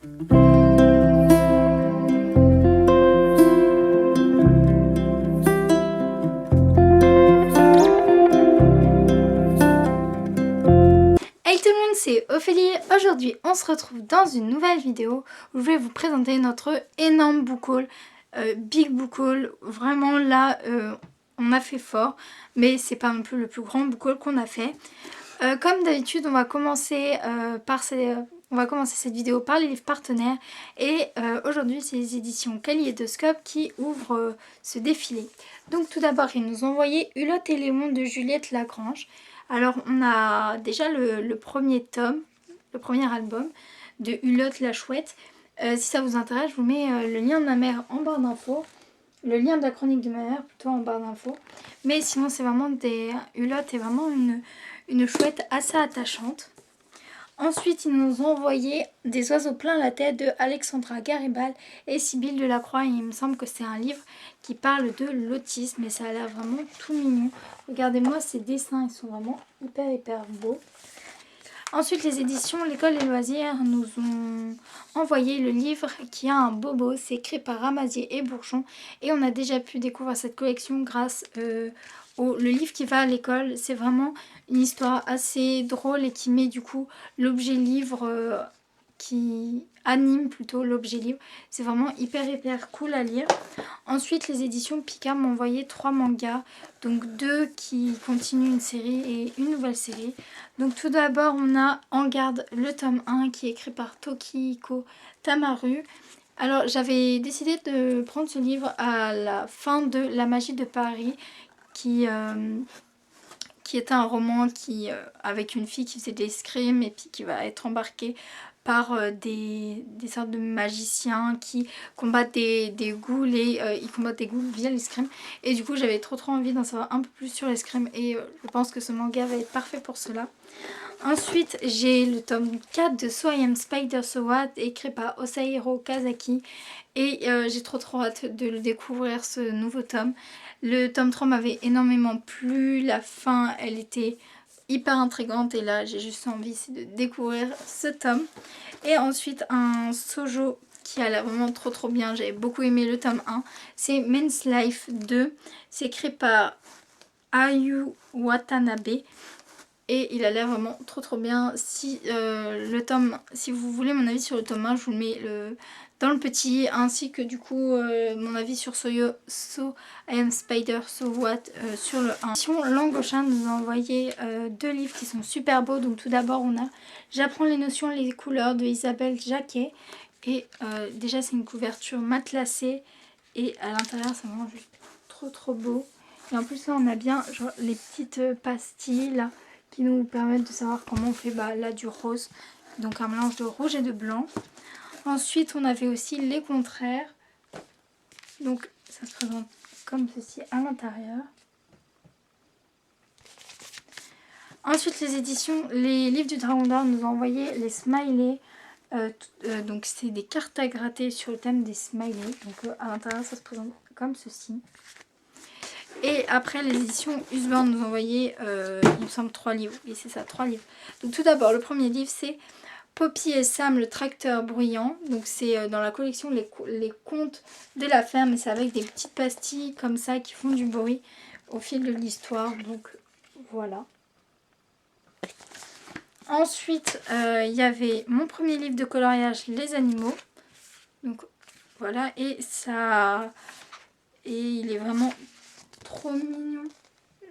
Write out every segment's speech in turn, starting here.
Hey tout le monde, c'est Ophélie. Aujourd'hui on se retrouve dans une nouvelle vidéo où je vais vous présenter notre énorme book haul, big book haul. Vraiment là on a fait fort, mais c'est pas non plus le plus grand book haul qu'on a fait. Comme d'habitude on va commencer cette vidéo par les livres partenaires et aujourd'hui c'est les éditions Kaléidoscope qui ouvrent ce défilé. Donc tout d'abord ils nous ont envoyé Hulotte et Léon de Juliette Lagrange. Alors on a déjà le premier tome, le premier album de Hulotte la Chouette. Si ça vous intéresse, je vous mets le lien de ma mère en barre d'infos. Le lien de la chronique de ma mère plutôt en barre d'infos. Mais sinon c'est vraiment Hulotte est vraiment une chouette assez attachante. Ensuite ils nous ont envoyé Des oiseaux plein la tête de Alexandra Garibald et Sybille Delacroix. Et il me semble que c'est un livre qui parle de l'autisme et ça a l'air vraiment tout mignon. Regardez-moi ces dessins, ils sont vraiment hyper beaux. Ensuite les éditions L'École des loisirs nous ont envoyé le livre qui a un bobo. C'est écrit par Ramazier et Bourchon et on a déjà pu découvrir cette collection grâce le livre qui va à l'école. C'est vraiment une histoire assez drôle et qui met du coup l'objet livre, qui anime plutôt l'objet livre. C'est vraiment hyper cool à lire. Ensuite les éditions Pika m'ont envoyé 3 mangas, donc 2 qui continuent une série et une nouvelle série. Donc tout d'abord on a En garde le tome 1 qui est écrit par Tokihiko Tamaru. Alors j'avais décidé de prendre ce livre à la fin de La magie de Paris qui était un roman avec une fille qui faisait de l'escrime et puis qui va être embarquée par des sortes de magiciens qui combattent des ghouls et ils combattent des ghouls via l'escrime. Et du coup j'avais trop envie d'en savoir un peu plus sur l'escrime et je pense que ce manga va être parfait pour cela. Ensuite j'ai le tome 4 de So I Am Spider So What écrit par Osahiro Kazaki et j'ai trop hâte de le découvrir ce nouveau tome. Le tome 3 m'avait énormément plu, la fin elle était hyper intrigante et là j'ai juste envie de découvrir ce tome. Et ensuite un shoujo qui a l'air vraiment trop bien, j'avais beaucoup aimé le tome 1, c'est Men's Life 2, c'est écrit par Ayu Watanabe et il a l'air vraiment trop bien. Si vous voulez mon avis sur le tome 1, je vous le mets dans le petit, ainsi que du coup mon avis sur So I Am Spider So What sur le 1. Langochin nous a envoyé 2 livres qui sont super beaux. Donc tout d'abord on a J'apprends les notions, les couleurs de Isabelle Jacquet. Et déjà c'est une couverture matelassée et à l'intérieur c'est vraiment juste trop beau. Et en plus là on a bien genre les petites pastilles là qui nous permettent de savoir comment on fait là du rose. Donc un mélange de rouge et de blanc. Ensuite, on avait aussi les contraires. Donc, ça se présente comme ceci à l'intérieur. Ensuite, les livres du Dragon d'Or nous ont envoyé les smileys. Donc, c'est des cartes à gratter sur le thème des smileys. Donc, à l'intérieur, ça se présente comme ceci. Et après, les éditions Usborne nous ont envoyé, il me semble, 3 livres. Oui, c'est ça, 3 livres. Donc, tout d'abord, le premier livre, c'est Poppy et Sam le tracteur bruyant. Donc c'est dans la collection les contes de la ferme et c'est avec des petites pastilles comme ça qui font du bruit au fil de l'histoire. Donc voilà. Ensuite il y avait mon premier livre de coloriage Les animaux. Donc voilà, et il est vraiment trop mignon.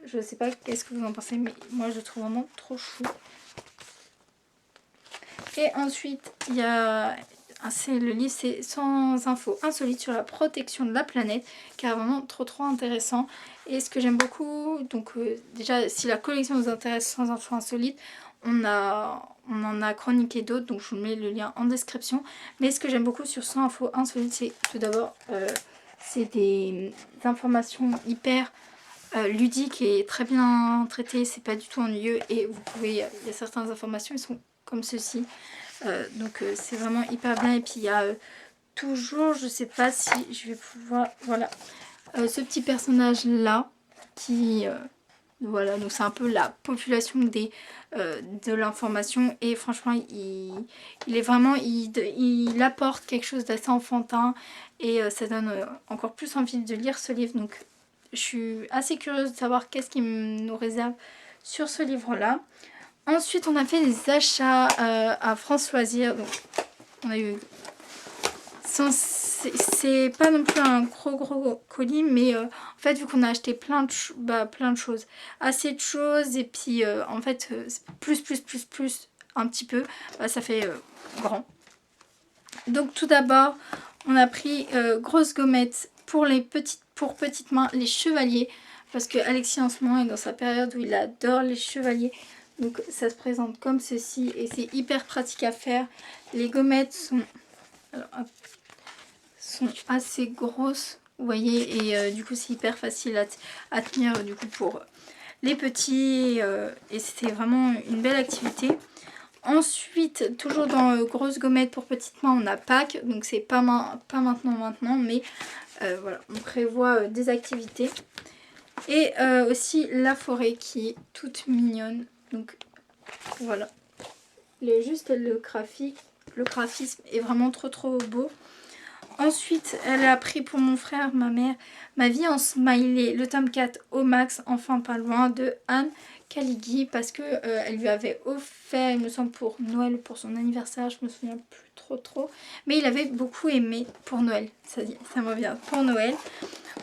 Je sais pas qu'est-ce que vous en pensez, mais moi je le trouve vraiment trop chou. Et ensuite, il y a le livre, c'est 100 infos insolites sur la protection de la planète, qui est vraiment trop intéressant. Et ce que j'aime beaucoup, donc déjà, si la collection vous intéresse, 100 infos insolites, on en a chroniqué d'autres, donc je vous mets le lien en description. Mais ce que j'aime beaucoup sur 100 infos insolites, c'est tout d'abord, c'est des informations hyper ludiques et très bien traitées. C'est pas du tout ennuyeux et vous pouvez, il y a certaines informations, elles sont comme ceci. Donc c'est vraiment hyper bien. Et puis il y a toujours, je sais pas si je vais pouvoir, voilà, ce petit personnage là qui Voilà, donc c'est un peu la population de l'information. Et franchement, il est vraiment, il apporte quelque chose d'assez enfantin. Et ça donne encore plus envie de lire ce livre. Donc je suis assez curieuse de savoir qu'est-ce qu'il nous réserve sur ce livre-là. Ensuite, on a fait des achats à France Loisirs. Donc, on a eu... C'est pas non plus un gros colis, mais en fait, vu qu'on a acheté plein de choses, assez de choses, et puis en fait, plus, un petit peu, bah, ça fait grand. Donc, tout d'abord, on a pris grosses gommettes pour petites mains, les chevaliers, parce que Alexis en ce moment est dans sa période où il adore les chevaliers. Donc ça se présente comme ceci et c'est hyper pratique à faire. Les gommettes sont assez grosses, vous voyez, et du coup c'est hyper facile à tenir du coup pour les petits et c'était vraiment une belle activité. Ensuite, toujours dans grosses gommettes pour petites mains, on a Pâques, donc c'est pas maintenant, mais voilà, on prévoit des activités. Et aussi la forêt qui est toute mignonne, donc voilà. Juste le graphisme est vraiment trop beau. Ensuite, elle a pris pour mon frère, ma mère, Ma vie en smiley, le tome 4 au max, enfin pas loin, de Anne Caligui, parce que elle lui avait offert, il me semble, pour Noël ou pour son anniversaire, je me souviens plus trop. Mais il avait beaucoup aimé pour Noël, ça me revient, pour Noël.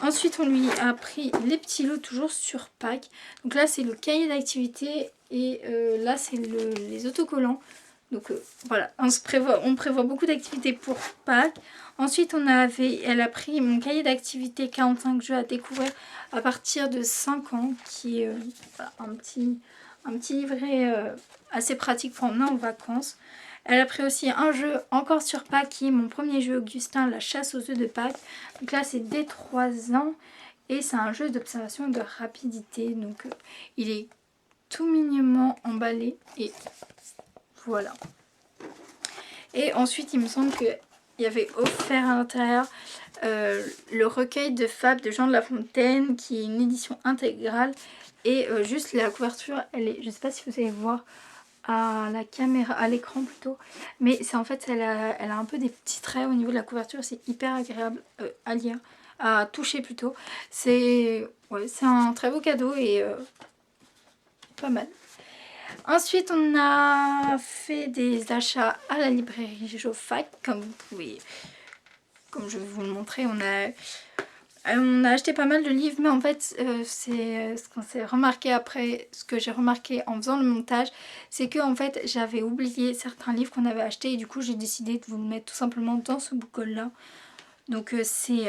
Ensuite, on lui a pris les petits lots, toujours sur Pâques. Donc là, c'est le cahier d'activité et là, c'est les autocollants. Donc voilà, on prévoit beaucoup d'activités pour Pâques. Ensuite, elle a pris mon cahier d'activité 45 jeux à découvrir à partir de 5 ans, qui est voilà, un petit livret assez pratique pour emmener en vacances. Elle a pris aussi un jeu encore sur Pâques, qui est mon premier jeu Augustin, la chasse aux œufs de Pâques. Donc là, c'est dès 3 ans et c'est un jeu d'observation et de rapidité. Donc il est tout mignonnement emballé et voilà. Et ensuite, il me semble qu'il y avait offert à l'intérieur le recueil de fables de Jean de La Fontaine, qui est une édition intégrale. Et juste la couverture, elle est, je ne sais pas si vous allez voir à la caméra, à l'écran plutôt, mais c'est en fait, elle a un peu des petits traits au niveau de la couverture, c'est hyper agréable à lire, à toucher plutôt. C'est un très beau cadeau et pas mal. Ensuite, on a fait des achats à la librairie Jofac, comme je vais vous le montrer. On a acheté pas mal de livres, mais en fait, c'est ce qu'on s'est remarqué après, ce que j'ai remarqué en faisant le montage, c'est que en fait, j'avais oublié certains livres qu'on avait achetés et du coup, j'ai décidé de vous le mettre tout simplement dans ce book-haul-là. Donc, c'est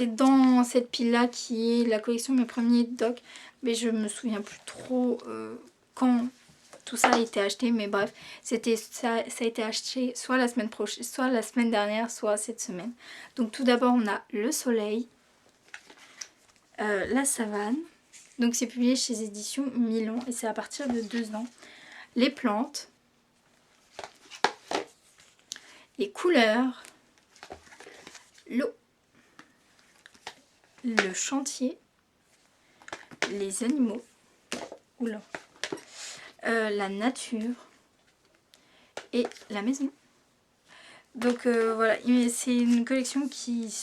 dans cette pile-là qui est la collection Mes Premiers Docs, mais je me souviens plus trop quand tout ça a été acheté, mais bref, ça a été acheté soit la semaine prochaine, soit la semaine dernière, soit cette semaine. Donc tout d'abord, on a Le Soleil, La Savane, donc c'est publié chez les éditions Milan et c'est à partir de 2 ans. Les plantes, les couleurs, l'eau, le chantier, les animaux, oula, la nature et la maison. Donc voilà, c'est une collection qui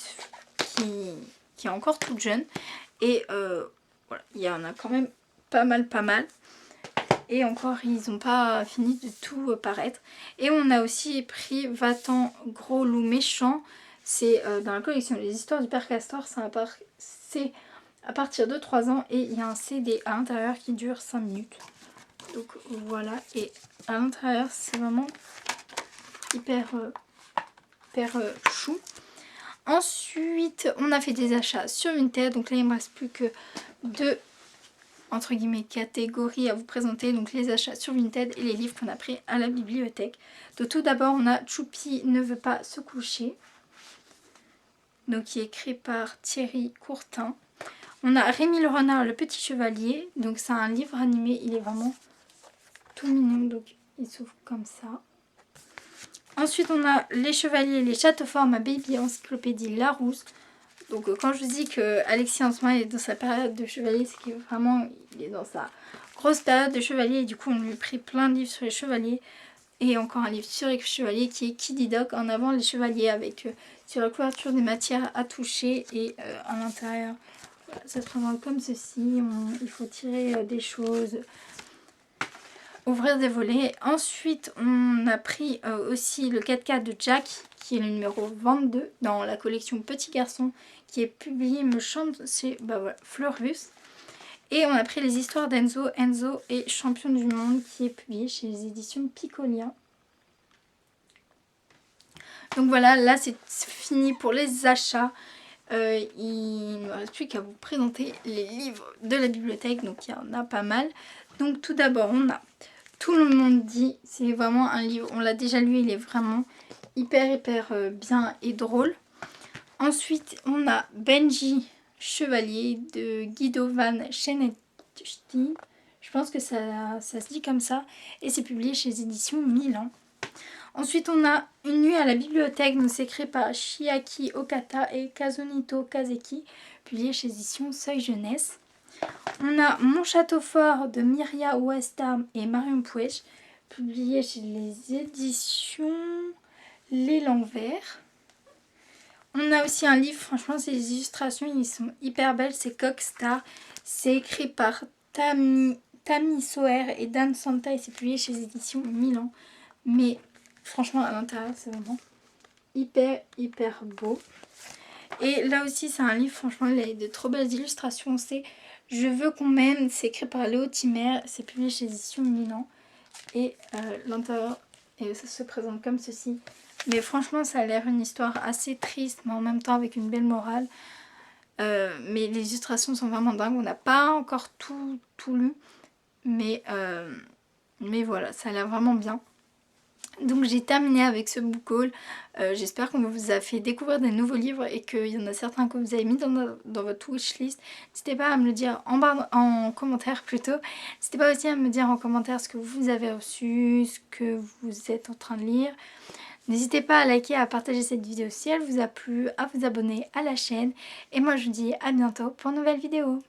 est encore toute jeune et voilà, il y en a quand même pas mal. Et encore, ils n'ont pas fini de tout paraître. Et on a aussi pris Va-t'en gros loup méchant. C'est dans la collection Les Histoires du Père Castor. C'est à partir de 3 ans. Et il y a un CD à l'intérieur qui dure 5 minutes. Donc voilà. Et à l'intérieur, c'est vraiment hyper chou. Ensuite, on a fait des achats sur Vinted. Donc là, il ne me reste plus que 2 entre guillemets catégories à vous présenter, donc les achats sur Vinted et les livres qu'on a pris à la bibliothèque. Donc tout d'abord, on a Choupi ne veut pas se coucher, donc qui est écrit par Thierry Courtin. On a Rémi le renard, le petit chevalier, donc c'est un livre animé, il est vraiment tout mignon, donc il s'ouvre comme ça. Ensuite, on a Les Chevaliers et les Châteaux Forts, ma baby encyclopédie Larousse. Donc quand je vous dis que Alexis en ce moment est dans sa période de chevalier, c'est qu'il vraiment il est dans sa grosse période de chevalier. Et du coup on lui a pris plein de livres sur les chevaliers. Et encore un livre sur les chevaliers qui est Kiddy Doc en avant les chevaliers avec sur la couverture des matières à toucher et à l'intérieur. Voilà, ça se présente comme ceci. Il faut tirer des choses, ouvrir des volets. Ensuite on a pris aussi le 4K de Jack qui est le numéro 22 dans la collection Petit Garçon qui est publié, me semble, chez Fleurus. Et on a pris les histoires d'Enzo. Enzo est champion du monde qui est publié chez les éditions Picolia. Donc voilà, là c'est fini pour les achats. Il ne me reste plus qu'à vous présenter les livres de la bibliothèque. Donc il y en a pas mal. Donc tout d'abord on a Tout le monde dit. C'est vraiment un livre, on l'a déjà lu, il est vraiment hyper bien et drôle. Ensuite on a Benji Chevalier de Guido van Schenectady. Je pense que ça se dit comme ça. Et c'est publié chez les éditions Milan. Ensuite on a Une nuit à la bibliothèque, donc c'est écrit par Chiaki Okata et Kazunito Kazeki, publié chez les éditions Seuil Jeunesse. On a Mon château fort de Myria Westham et Marion Puech, publié chez les éditions L'Élan Vert. On a aussi un livre, franchement ces illustrations ils sont hyper belles, c'est Cockstar. C'est écrit par Tammy Soer et Dan Santa et c'est publié chez les éditions Milan. Mais franchement à l'intérieur c'est vraiment hyper beau. Et là aussi c'est un livre, franchement il a de trop belles illustrations. C'est Je veux qu'on m'aime, c'est écrit par Léo Timer, c'est publié chez les éditions Milan. Et l'intérieur, et ça se présente comme ceci. Mais franchement ça a l'air une histoire assez triste mais en même temps avec une belle morale. Mais les illustrations sont vraiment dingues. On n'a pas encore tout lu. Mais voilà, ça a l'air vraiment bien. Donc j'ai terminé avec ce book haul. J'espère qu'on vous a fait découvrir des nouveaux livres et qu'il y en a certains que vous avez mis dans votre wishlist. N'hésitez pas à me le dire en commentaire plutôt. N'hésitez pas aussi à me dire en commentaire ce que vous avez reçu, ce que vous êtes en train de lire. N'hésitez pas à liker et à partager cette vidéo si elle vous a plu, à vous abonner à la chaîne. Et moi je vous dis à bientôt pour une nouvelle vidéo.